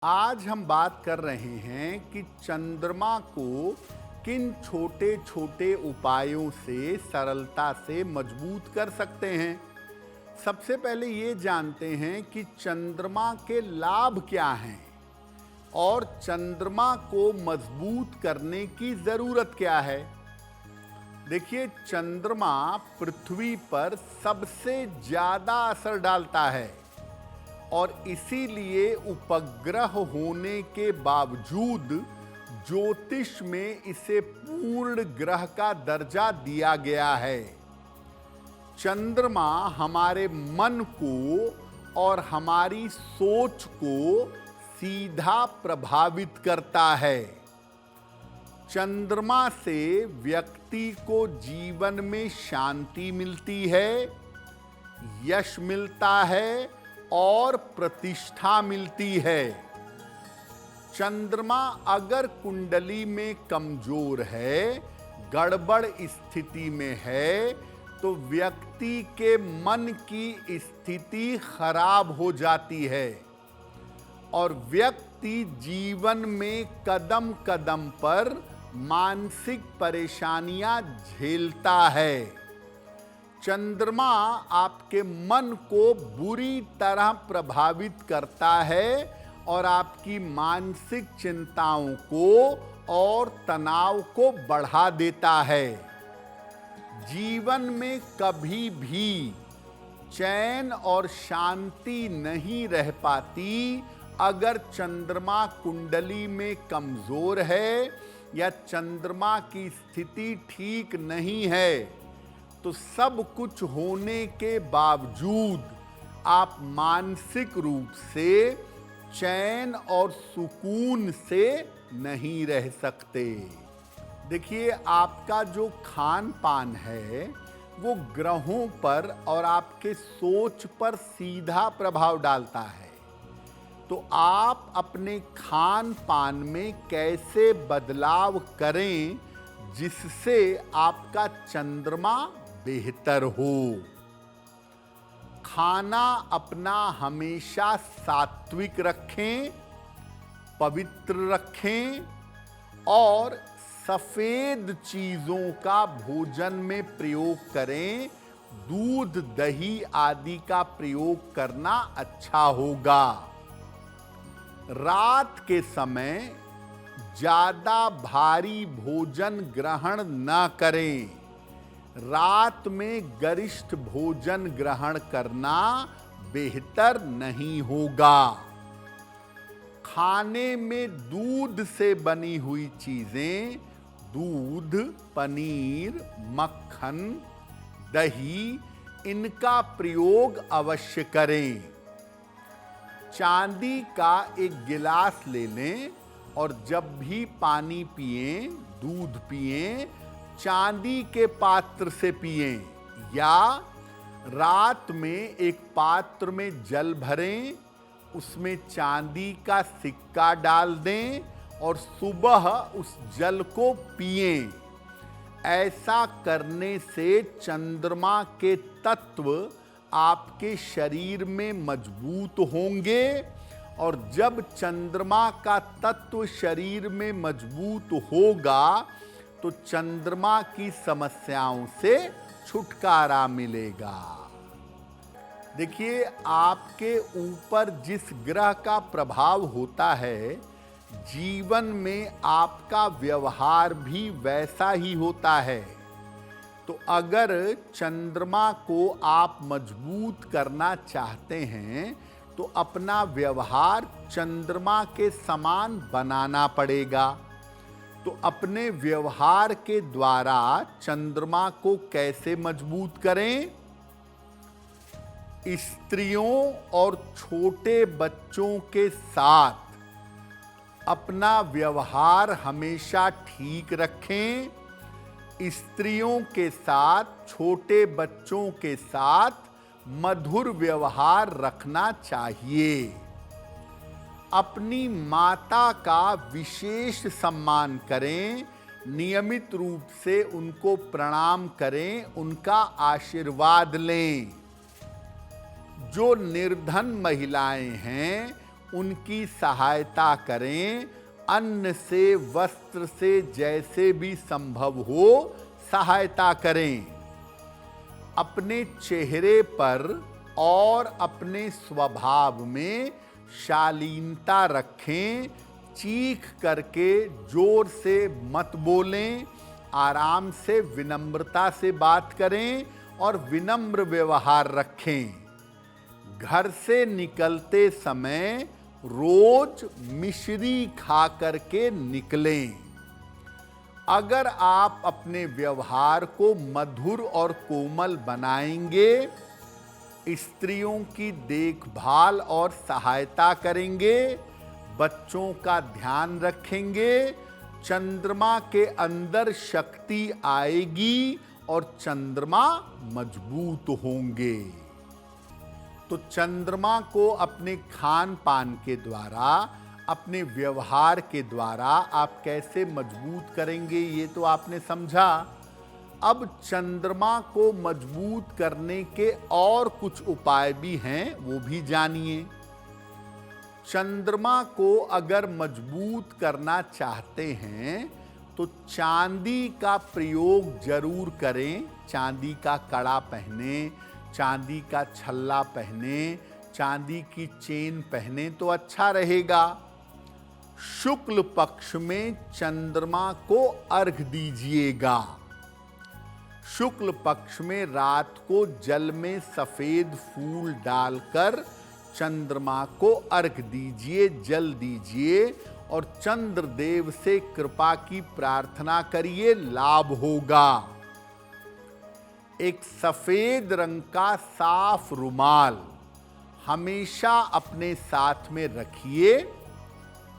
आज हम बात कर रहे हैं कि चंद्रमा को किन छोटे छोटे उपायों से सरलता से मजबूत कर सकते हैं। सबसे पहले ये जानते हैं कि चंद्रमा के लाभ क्या हैं और चंद्रमा को मजबूत करने की जरूरत क्या है। देखिए, चंद्रमा पृथ्वी पर सबसे ज्यादा असर डालता है और इसीलिए उपग्रह होने के बावजूद ज्योतिष में इसे पूर्ण ग्रह का दर्जा दिया गया है। चंद्रमा हमारे मन को और हमारी सोच को सीधा प्रभावित करता है। चंद्रमा से व्यक्ति को जीवन में शांति मिलती है, यश मिलता है और प्रतिष्ठा मिलती है। चंद्रमा अगर कुंडली में कमजोर है, गड़बड़ स्थिति में है, तो व्यक्ति के मन की स्थिति खराब हो जाती है और व्यक्ति जीवन में कदम कदम पर मानसिक परेशानियां झेलता है। चंद्रमा आपके मन को बुरी तरह प्रभावित करता है और आपकी मानसिक चिंताओं को और तनाव को बढ़ा देता है। जीवन में कभी भी चैन और शांति नहीं रह पाती अगर चंद्रमा कुंडली में कमजोर है या चंद्रमा की स्थिति ठीक नहीं है। तो सब कुछ होने के बावजूद आप मानसिक रूप से चैन और सुकून से नहीं रह सकते। देखिए, आपका जो खान पान है वो ग्रहों पर और आपके सोच पर सीधा प्रभाव डालता है। तो आप अपने खान पान में कैसे बदलाव करें जिससे आपका चंद्रमा बेहतर हो। खाना अपना हमेशा सात्विक रखें, पवित्र रखें और सफेद चीजों का भोजन में प्रयोग करें। दूध, दही आदि का प्रयोग करना अच्छा होगा। रात के समय ज्यादा भारी भोजन ग्रहण न करें। रात में गरिष्ठ भोजन ग्रहण करना बेहतर नहीं होगा। खाने में दूध से बनी हुई चीजें, दूध, पनीर, मक्खन, दही, इनका प्रयोग अवश्य करें। चांदी का एक गिलास ले लें और जब भी पानी पिएं, दूध पिएं, चांदी के पात्र से पिएं या रात में एक पात्र में जल भरें, उसमें चांदी का सिक्का डाल दें और सुबह उस जल को पिएं। ऐसा करने से चंद्रमा के तत्व आपके शरीर में मजबूत होंगे और जब चंद्रमा का तत्व शरीर में मजबूत होगा तो चंद्रमा की समस्याओं से छुटकारा मिलेगा। देखिए, आपके ऊपर जिस ग्रह का प्रभाव होता है, जीवन में आपका व्यवहार भी वैसा ही होता है। तो अगर चंद्रमा को आप मजबूत करना चाहते हैं तो अपना व्यवहार चंद्रमा के समान बनाना पड़ेगा। तो अपने व्यवहार के द्वारा चंद्रमा को कैसे मजबूत करें? स्त्रियों और छोटे बच्चों के साथ अपना व्यवहार हमेशा ठीक रखें। स्त्रियों के साथ, छोटे बच्चों के साथ मधुर व्यवहार रखना चाहिए। अपनी माता का विशेष सम्मान करें, नियमित रूप से उनको प्रणाम करें, उनका आशीर्वाद लें। जो निर्धन महिलाएं हैं उनकी सहायता करें। अन्न से, वस्त्र से, जैसे भी संभव हो सहायता करें। अपने चेहरे पर और अपने स्वभाव में शालीनता रखें। चीख करके जोर से मत बोलें। आराम से, विनम्रता से बात करें और विनम्र व्यवहार रखें। घर से निकलते समय रोज मिश्री खा करके निकलें। अगर आप अपने व्यवहार को मधुर और कोमल बनाएंगे, स्त्रियों की देखभाल और सहायता करेंगे, बच्चों का ध्यान रखेंगे, चंद्रमा के अंदर शक्ति आएगी और चंद्रमा मजबूत होंगे। तो चंद्रमा को अपने खान पान के द्वारा, अपने व्यवहार के द्वारा आप कैसे मजबूत करेंगे, ये तो आपने समझा। अब चंद्रमा को मजबूत करने के और कुछ उपाय भी हैं, वो भी जानिए। चंद्रमा को अगर मजबूत करना चाहते हैं तो चांदी का प्रयोग जरूर करें। चांदी का कड़ा पहने, चांदी का छल्ला पहने, चांदी की चेन पहने तो अच्छा रहेगा। शुक्ल पक्ष में चंद्रमा को अर्घ दीजिएगा। शुक्ल पक्ष में रात को जल में सफेद फूल डालकर चंद्रमा को अर्घ दीजिए, जल दीजिए और चंद्रदेव से कृपा की प्रार्थना करिए, लाभ होगा। एक सफेद रंग का साफ रुमाल हमेशा अपने साथ में रखिए।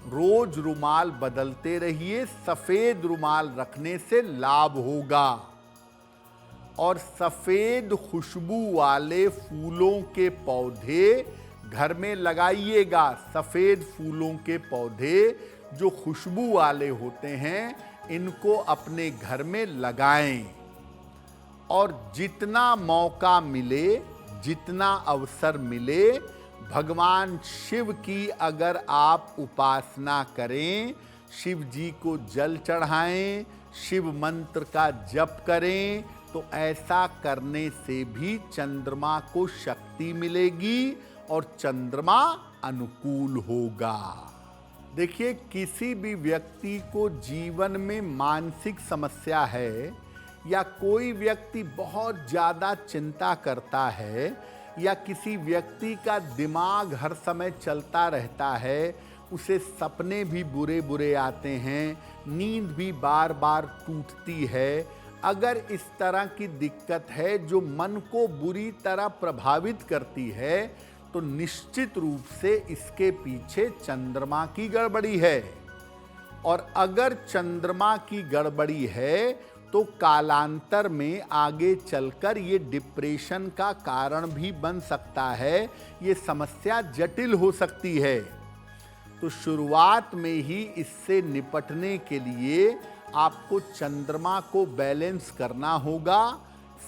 रोज रुमाल बदलते रहिए। सफेद रुमाल रखने से लाभ होगा। और सफेद खुशबू वाले फूलों के पौधे घर में लगाइएगा। सफेद फूलों के पौधे जो खुशबू वाले होते हैं, इनको अपने घर में लगाएं। और जितना मौका मिले, जितना अवसर मिले, भगवान शिव की अगर आप उपासना करें, शिव जी को जल चढ़ाएं, शिव मंत्र का जप करें, तो ऐसा करने से भी चंद्रमा को शक्ति मिलेगी और चंद्रमा अनुकूल होगा। देखिए, किसी भी व्यक्ति को जीवन में मानसिक समस्या है या कोई व्यक्ति बहुत ज़्यादा चिंता करता है या किसी व्यक्ति का दिमाग हर समय चलता रहता है, उसे सपने भी बुरे बुरे आते हैं, नींद भी बार बार टूटती है, अगर इस तरह की दिक्कत है जो मन को बुरी तरह प्रभावित करती है, तो निश्चित रूप से इसके पीछे चंद्रमा की गड़बड़ी है। और अगर चंद्रमा की गड़बड़ी है तो कालांतर में आगे चलकर ये डिप्रेशन का कारण भी बन सकता है। ये समस्या जटिल हो सकती है। तो शुरुआत में ही इससे निपटने के लिए आपको चंद्रमा को बैलेंस करना होगा।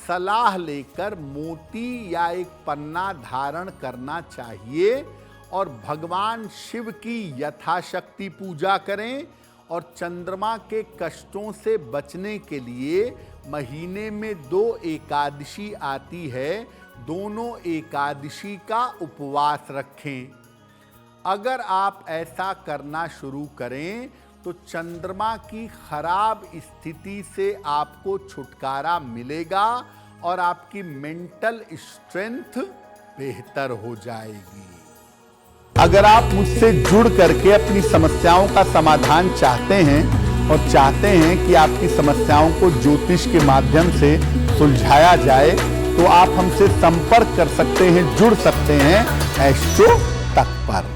सलाह लेकर मोती या एक पन्ना धारण करना चाहिए और भगवान शिव की यथाशक्ति पूजा करें। और चंद्रमा के कष्टों से बचने के लिए महीने में 2 एकादशी आती है, दोनों एकादशी का उपवास रखें। अगर आप ऐसा करना शुरू करें तो चंद्रमा की खराब स्थिति से आपको छुटकारा मिलेगा और आपकी मेंटल स्ट्रेंथ बेहतर हो जाएगी। अगर आप मुझसे जुड़ करके अपनी समस्याओं का समाधान चाहते हैं और चाहते हैं कि आपकी समस्याओं को ज्योतिष के माध्यम से सुलझाया जाए, तो आप हमसे संपर्क कर सकते हैं, जुड़ सकते हैं एस्ट्रो तक पर।